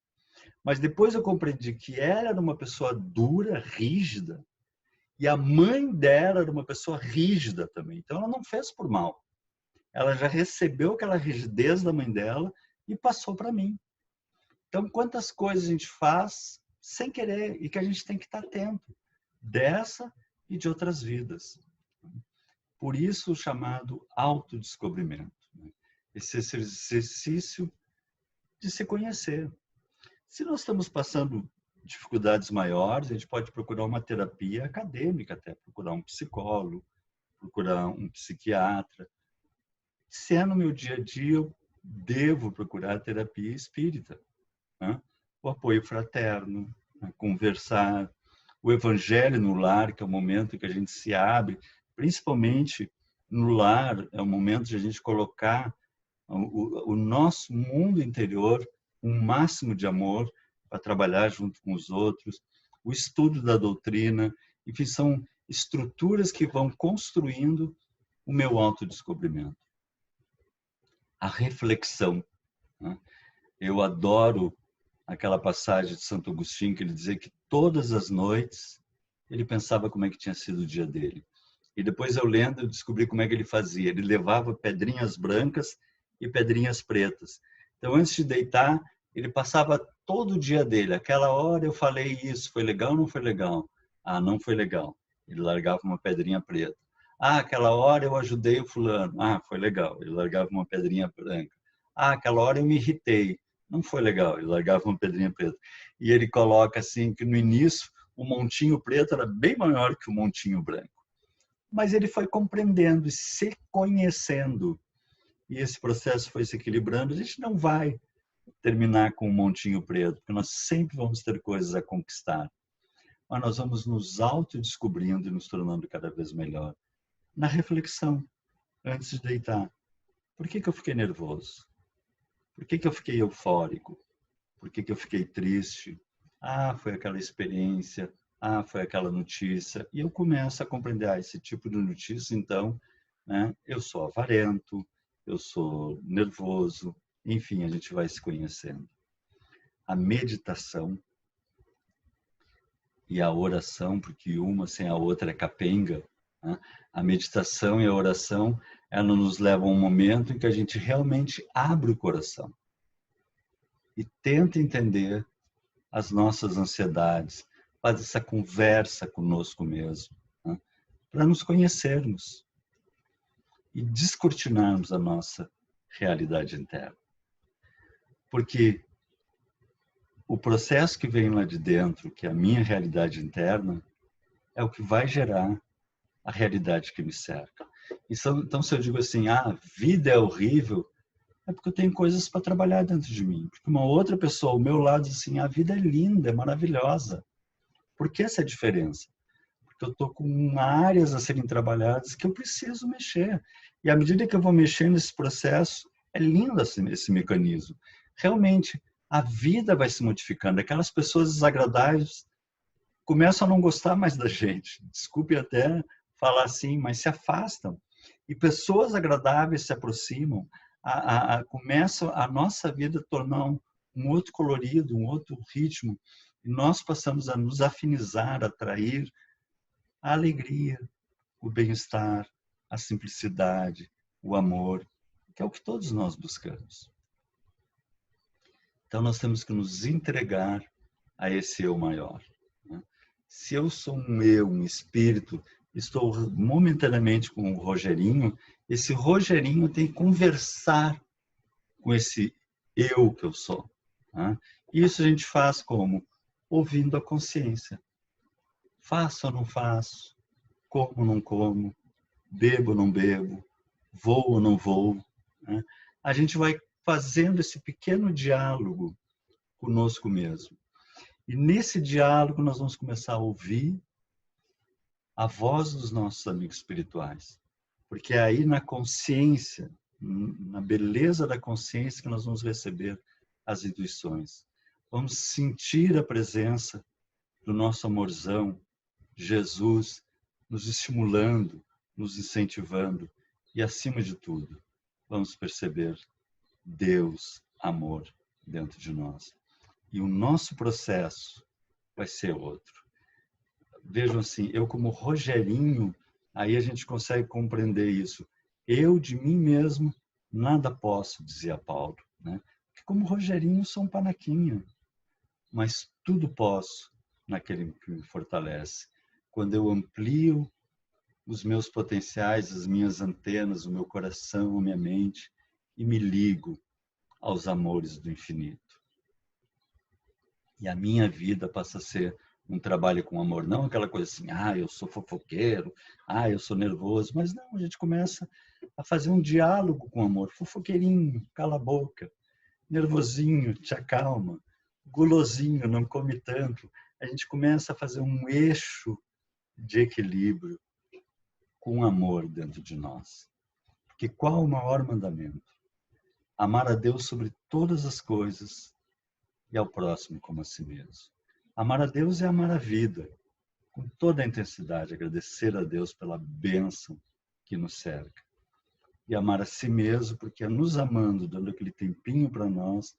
Mas depois eu compreendi que ela era uma pessoa dura, rígida, e a mãe dela era uma pessoa rígida também. Então ela não fez por mal. Ela já recebeu aquela rigidez da mãe dela e passou para mim. Então, quantas coisas a gente faz sem querer e que a gente tem que estar atento dessa e de outras vidas. Por isso o chamado autodescobrimento, né? Esse exercício de se conhecer. Se nós estamos passando dificuldades maiores, a gente pode procurar uma terapia acadêmica, até procurar um psicólogo, procurar um psiquiatra. Se é no meu dia a dia, eu devo procurar a terapia espírita, né? O apoio fraterno, né? Conversar, o evangelho no lar, que é o momento em que a gente se abre, principalmente no lar, é o momento de a gente colocar o nosso mundo interior, um máximo de amor para trabalhar junto com os outros, o estudo da doutrina, enfim, são estruturas que vão construindo o meu autodescobrimento. A reflexão, né? Eu adoro aquela passagem de Santo Agostinho que ele dizia que todas as noites ele pensava como é que tinha sido o dia dele. E depois eu lendo, eu descobri como é que ele fazia. Ele levava pedrinhas brancas e pedrinhas pretas. Então, antes de deitar, ele passava todo o dia dele. Aquela hora eu falei isso, foi legal ou não foi legal? Ah, não foi legal. Ele largava uma pedrinha preta. Ah, aquela hora eu ajudei o fulano. Ah, foi legal. Ele largava uma pedrinha branca. Ah, aquela hora eu me irritei. Não foi legal. Ele largava uma pedrinha preta. E ele coloca assim que no início o montinho preto era bem maior que o montinho branco. Mas ele foi compreendendo e se conhecendo. E esse processo foi se equilibrando. A gente não vai terminar com um montinho preto, porque nós sempre vamos ter coisas a conquistar. Mas nós vamos nos autodescobrindo e nos tornando cada vez melhor. Na reflexão, antes de deitar. Por que eu fiquei nervoso? Por que eu fiquei eufórico? Por que eu fiquei triste? Ah, foi aquela experiência. Ah, foi aquela notícia. E eu começo a compreender esse tipo de notícia, então, né, eu sou avarento, eu sou nervoso, enfim, a gente vai se conhecendo. A meditação e a oração, porque uma sem a outra é capenga, né? A meditação e a oração, ela nos levam a um momento em que a gente realmente abre o coração e tenta entender as nossas ansiedades, faz essa conversa conosco mesmo, né? Para nos conhecermos e descortinarmos a nossa realidade interna. Porque o processo que vem lá de dentro, que é a minha realidade interna, é o que vai gerar a realidade que me cerca. Então, se eu digo assim, a vida é horrível, é porque eu tenho coisas para trabalhar dentro de mim. Porque uma outra pessoa ao meu lado diz assim, a vida é linda, é maravilhosa. Por que essa diferença? Porque eu estou com áreas a serem trabalhadas que eu preciso mexer. E à medida que eu vou mexendo nesse processo, é lindo esse mecanismo. Realmente, a vida vai se modificando. Aquelas pessoas desagradáveis começam a não gostar mais da gente. Desculpe até falar assim, mas se afastam. E pessoas agradáveis se aproximam. Começa a nossa vida a tornar um outro colorido, um outro ritmo. E nós passamos a nos afinizar, a atrair a alegria, o bem-estar, a simplicidade, o amor, que é o que todos nós buscamos. Então, nós temos que nos entregar a esse eu maior, né? Se eu sou um eu, um espírito, estou momentaneamente com o Rogerinho, esse Rogerinho tem que conversar com esse eu que eu sou, né? Isso a gente faz como? Ouvindo a consciência. Faço ou não faço? Como ou não como? Bebo ou não bebo? Vou ou não vou? Né? A gente vai fazendo esse pequeno diálogo conosco mesmo. E nesse diálogo nós vamos começar a ouvir a voz dos nossos amigos espirituais. Porque é aí na consciência, na beleza da consciência que nós vamos receber as intuições. Vamos sentir a presença do nosso amorzão, Jesus, nos estimulando, nos incentivando e, acima de tudo, vamos perceber Deus, amor dentro de nós. E o nosso processo vai ser outro. Vejam assim, eu como Rogerinho, aí a gente consegue compreender isso. Eu de mim mesmo nada posso, dizia Paulo, né? Porque como Rogerinho sou um panaquinho, mas tudo posso naquele que me fortalece. Quando eu amplio os meus potenciais, as minhas antenas, o meu coração, a minha mente e me ligo aos amores do infinito. E a minha vida passa a ser um trabalho com amor, não aquela coisa assim, eu sou fofoqueiro, eu sou nervoso, mas não, a gente começa a fazer um diálogo com amor, fofoqueirinho, cala a boca, nervosinho, te acalma, gulosinho, não come tanto. A gente começa a fazer um eixo de equilíbrio com amor dentro de nós. Porque qual o maior mandamento? Amar a Deus sobre todas as coisas e ao próximo como a si mesmo. Amar a Deus é amar a vida, com toda a intensidade, agradecer a Deus pela bênção que nos cerca. E amar a si mesmo, porque é nos amando, dando aquele tempinho para nós,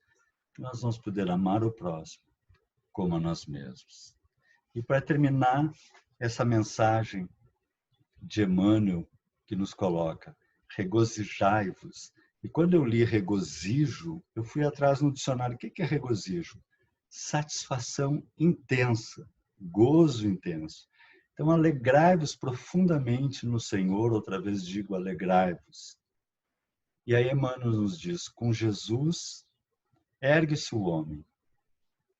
que nós vamos poder amar o próximo como a nós mesmos. E para terminar essa mensagem de Emmanuel, que nos coloca, regozijai-vos. E quando eu li regozijo, eu fui atrás no dicionário. O que é regozijo? Satisfação intensa, gozo intenso. Então, alegrai-vos profundamente no Senhor, outra vez digo, alegrai-vos. E aí Emmanuel nos diz, com Jesus, ergue-se o homem,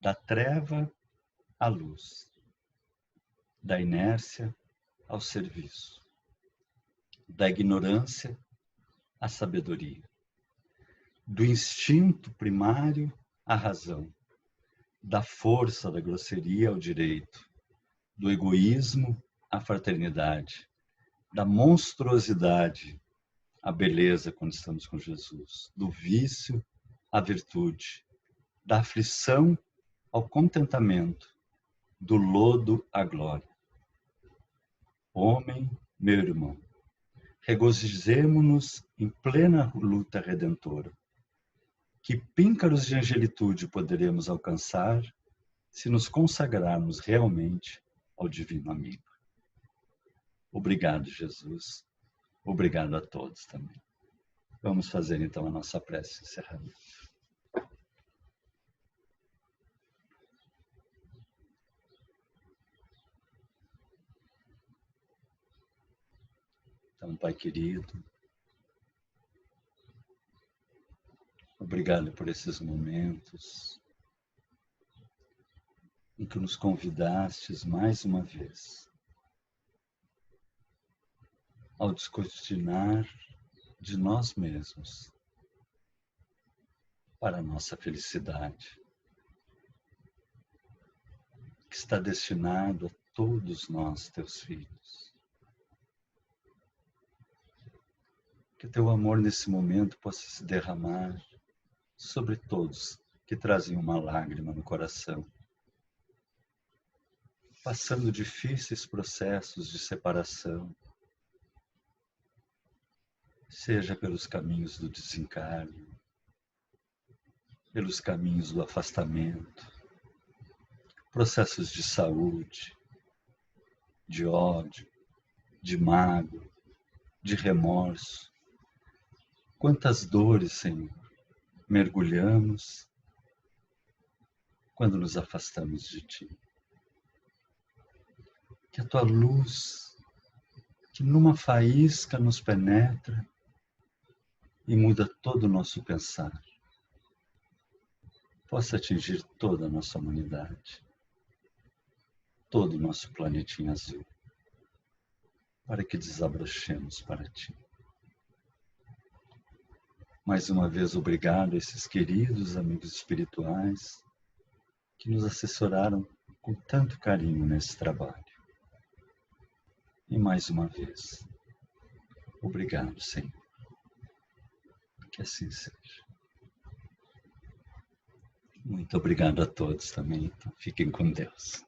da treva à luz, da inércia ao serviço, da ignorância à sabedoria, do instinto primário à razão, da força da grosseria ao direito, do egoísmo à fraternidade, da monstruosidade à beleza quando estamos com Jesus, do vício à virtude, da aflição ao contentamento, do lodo à glória. Homem, meu irmão, regozijemo-nos em plena luta redentora. Que píncaros de angelitude poderemos alcançar se nos consagrarmos realmente ao Divino Amigo. Obrigado, Jesus. Obrigado a todos também. Vamos fazer então a nossa prece de encerramento. Então, Pai querido, obrigado por esses momentos em que nos convidastes mais uma vez ao descortinar de nós mesmos para a nossa felicidade, que está destinado a todos nós, teus filhos. Que teu amor nesse momento possa se derramar sobre todos que trazem uma lágrima no coração, passando difíceis processos de separação, seja pelos caminhos do desencarne, pelos caminhos do afastamento, processos de saúde, de ódio, de mágoa, de remorso. Quantas dores, Senhor, mergulhamos quando nos afastamos de Ti. Que a Tua luz, que numa faísca nos penetra e muda todo o nosso pensar, possa atingir toda a nossa humanidade, todo o nosso planetinha azul, para que desabrochemos para Ti. Mais uma vez, obrigado a esses queridos amigos espirituais que nos assessoraram com tanto carinho nesse trabalho. E mais uma vez, obrigado, Senhor. Que assim seja. Muito obrigado a todos também. Então, fiquem com Deus.